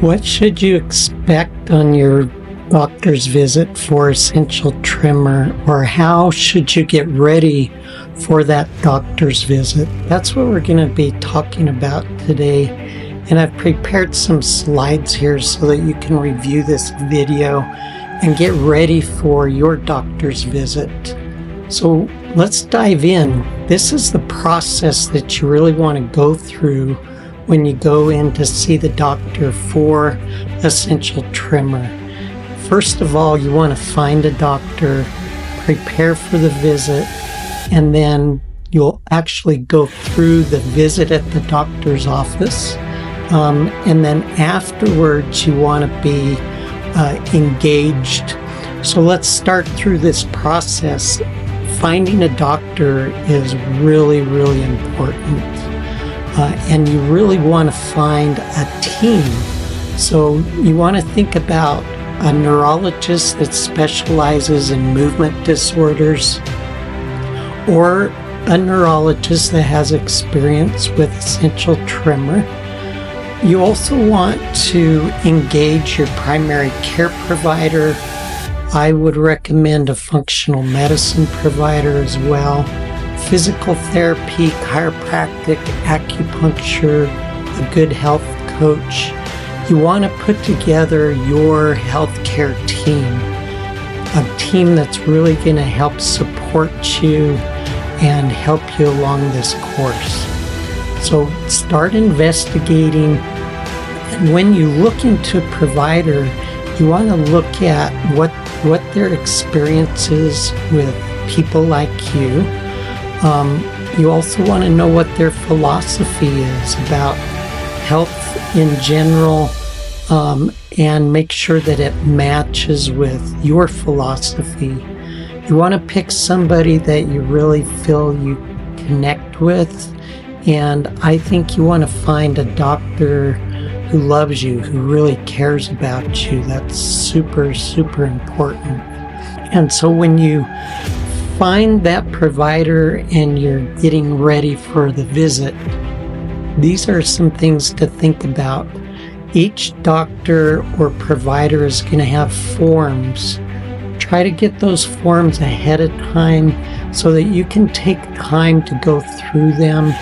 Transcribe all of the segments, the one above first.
What should you expect on your doctor's visit for essential tremor, or how should you get ready for that doctor's visit? That's what we're going to be talking about today. And I've prepared some slides here so that you can review this video and get ready for your doctor's visit. So let's dive in. This is the process that you really want to go through when you go in to see the doctor for essential tremor. First of all, you want to find a doctor, prepare for the visit, and then you'll actually go through the visit at the doctor's office. And then afterwards, you want to be engaged. So let's start through this process. Finding a doctor is really, really important. And you really want to find a team. So you want to think about a neurologist that specializes in movement disorders, or a neurologist that has experience with essential tremor. You also want to engage your primary care provider. I would recommend a functional medicine provider as well. Physical therapy, chiropractic, acupuncture, a good health coach. You want to put together your healthcare team, a team that's really going to help support you and help you along this course. So start investigating, and when you look into a provider, you want to look at what their experience is with people like you. You also want to know what their philosophy is about health in general, and make sure that it matches with your philosophy. You want to pick somebody that you really feel you connect with, and I think you want to find a doctor who loves you, who really cares about you. That's super, super important. And so when you find that provider and you're getting ready for the visit, these are some things to think about. Each doctor or provider is going to have forms. Try to get those forms ahead of time so that you can take time to go through them,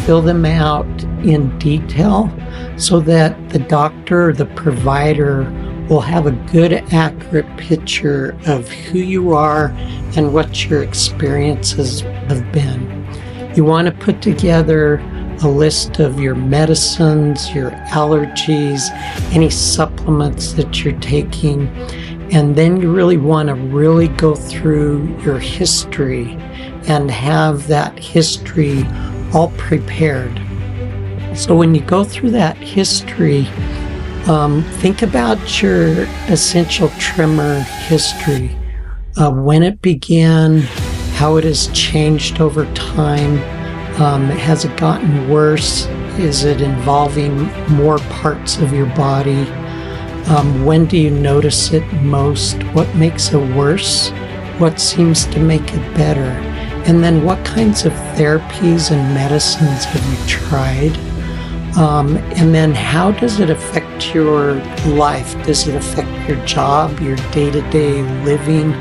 fill them out in detail, so that the doctor or the provider will have a good, accurate picture of who you are and what your experiences have been. You want to put together a list of your medicines, your allergies, any supplements that you're taking, and then you really want to go through your history and have that history all prepared. So when you go through that history, think about your essential tremor history, when it began, how it has changed over time. Has it gotten worse? Is it involving more parts of your body? When do you notice it most? What makes it worse? What seems to make it better? And then what kinds of therapies and medicines have you tried? And then how does it affect your life? Does it affect your job, your day-to-day living?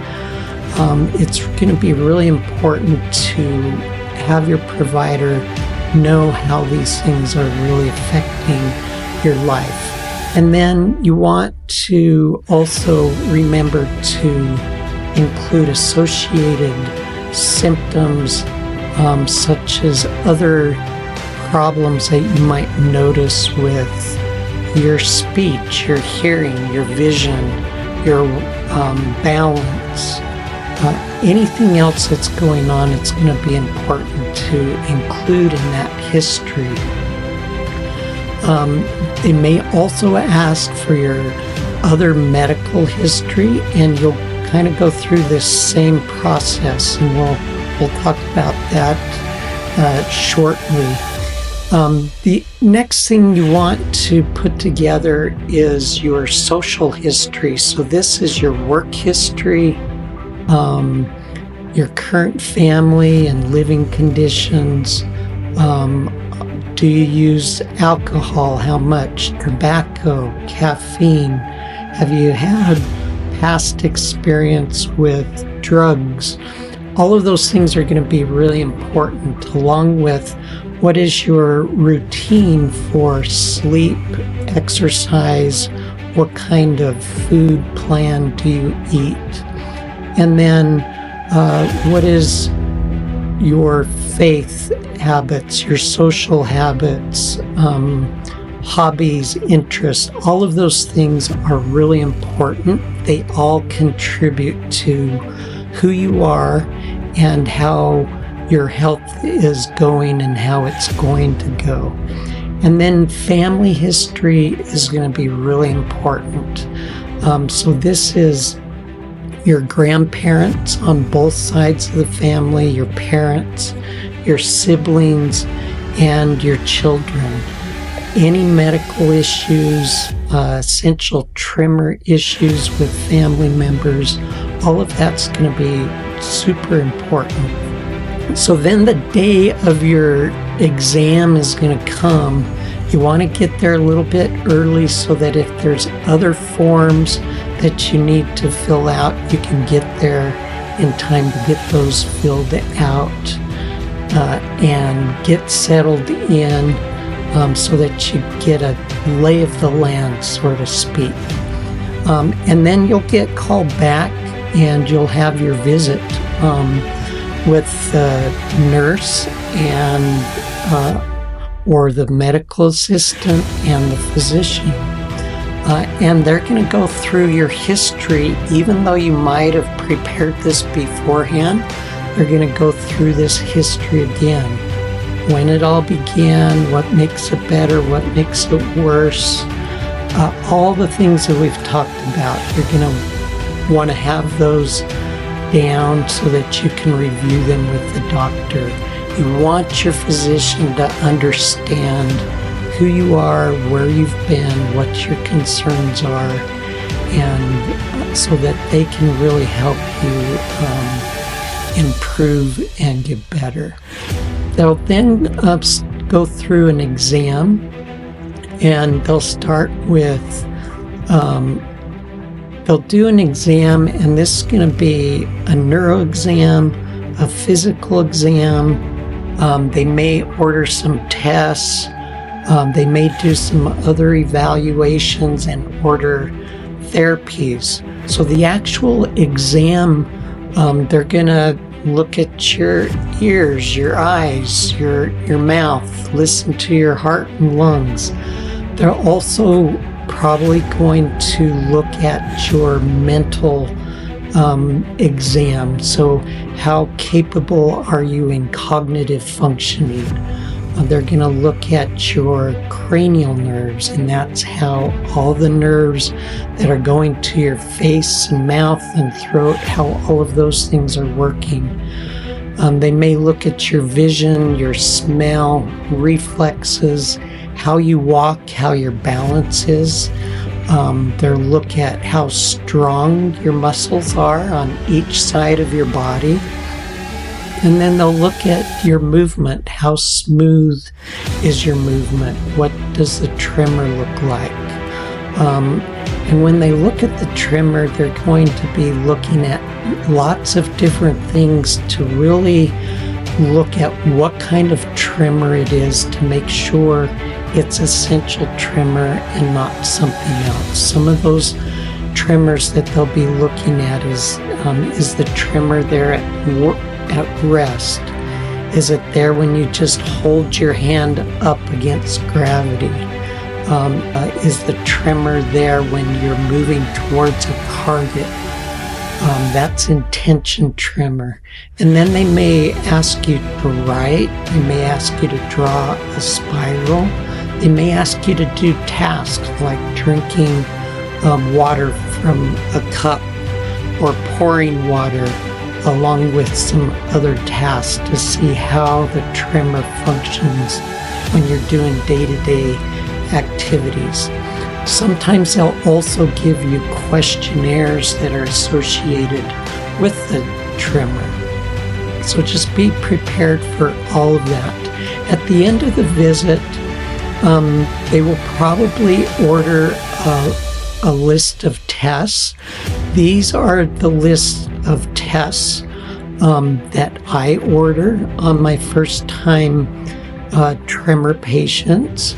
It's going to be really important to have your provider know how these things are really affecting your life. And then you want to also remember to include associated symptoms, such as other problems that you might notice with your speech, your hearing, your vision, your balance. Anything else that's going on, it's going to be important to include in that history. They may also ask for your other medical history, and you'll kind of go through this same process, and we'll talk about that shortly. The next thing you want to put together is your social history. So this is your work history, your current family and living conditions, Do you use alcohol? How much? Tobacco, caffeine? Have you had past experience with drugs? All of those things are going to be really important, along with what is your routine for sleep, exercise, what kind of food plan do you eat? And then what is your faith habits, your social habits, hobbies, interests? All of those things are really important. They all contribute to who you are and how your health is going and how it's going to go. And then family history is going to be really important. So this is your grandparents on both sides of the family, your parents, your siblings, and your children. Any medical issues, essential tremor issues with family members, all of that's going to be super important. So then the day of your exam is going to come. You want to get there a little bit early so that if there's other forms that you need to fill out, you can get there in time to get those filled out and get settled in so that you get a lay of the land, so to speak. And then you'll get called back and you'll have your visit with the nurse and or the medical assistant and the physician. And they're going to go through your history. Even though you might have prepared this beforehand, they're going to go through this history again. When it all began, what makes it better, what makes it worse, all the things that we've talked about. You're going to want to have those down so that you can review them with the doctor. You want your physician to understand who you are, where you've been, what your concerns are, and so that they can really help you improve and get better. They'll then go through an exam, and they'll start with, they'll do an exam, and this is going to be a neuro exam, a physical exam. They may order some tests. They may do some other evaluations and order therapies. So the actual exam, they're going to look at your ears, your eyes, your mouth, listen to your heart and lungs. They're also probably going to look at your mental exam. So how capable are you in cognitive functioning? They're going to look at your cranial nerves, and that's how all the nerves that are going to your face and mouth and throat, how all of those things are working. They may look at your vision, your smell, reflexes, how you walk, how your balance is. They'll look at how strong your muscles are on each side of your body. And then they'll look at your movement. How smooth is your movement? What does the tremor look like? And when they look at the tremor, they're going to be looking at lots of different things to really look at what kind of tremor it is to make sure it's essential tremor and not something else. Some of those tremors that they'll be looking at is the tremor there at rest? Is it there when you just hold your hand up against gravity? Is the tremor there when you're moving towards a target? That's intention tremor. And then they may ask you to write. They may ask you to draw a spiral. They may ask you to do tasks like drinking water from a cup or pouring water, along with some other tasks to see how the tremor functions when you're doing day-to-day activities. Sometimes they'll also give you questionnaires that are associated with the tremor. So just be prepared for all of that. At the end of the visit, They will probably order a list of tests. These are the lists of tests that I order on my first time tremor patients.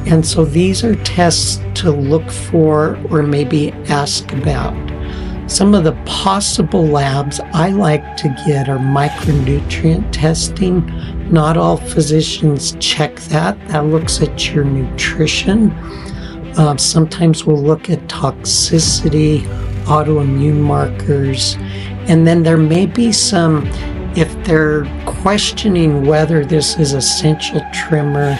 And so these are tests to look for or maybe ask about. Some of the possible labs I like to get are micronutrient testing. Not all physicians check that. That looks at your nutrition. Sometimes we'll look at toxicity, autoimmune markers, and then there may be some, if they're questioning whether this is essential tremor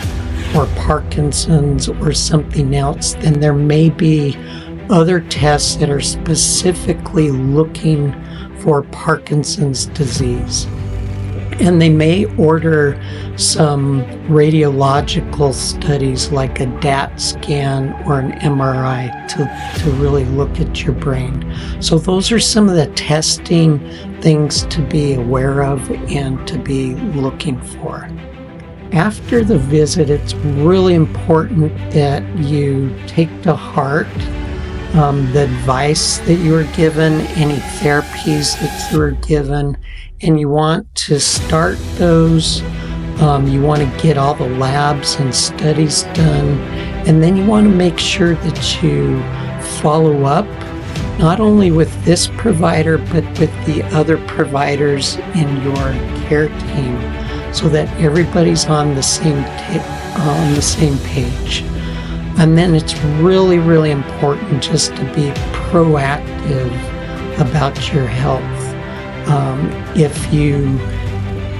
or Parkinson's or something else, then there may be other tests that are specifically looking for Parkinson's disease. And they may order some radiological studies like a DAT scan or an MRI to really look at your brain. So those are some of the testing things to be aware of and to be looking for. After the visit, it's really important that you take to heart the advice that you were given, any therapies that you were given, and you want to start those. You want to get all the labs and studies done, and then you want to make sure that you follow up not only with this provider but with the other providers in your care team, so that everybody's on the same page. And then it's really, really important just to be proactive about your health. If you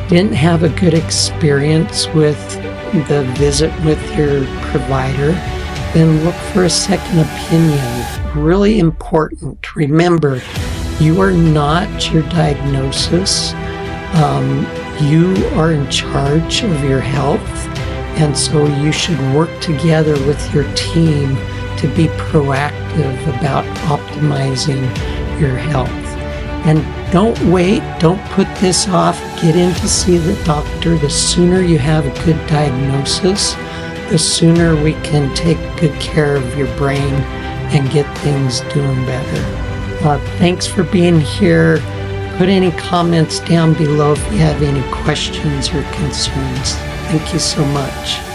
didn't have a good experience with the visit with your provider, then look for a second opinion. Really important. Remember, you are not your diagnosis. You are in charge of your health, and so you should work together with your team to be proactive about optimizing your health. And don't wait, don't put this off, get in to see the doctor. The sooner you have a good diagnosis, the sooner we can take good care of your brain and get things doing better. Thanks for being here. Put any comments down below if you have any questions or concerns. Thank you so much.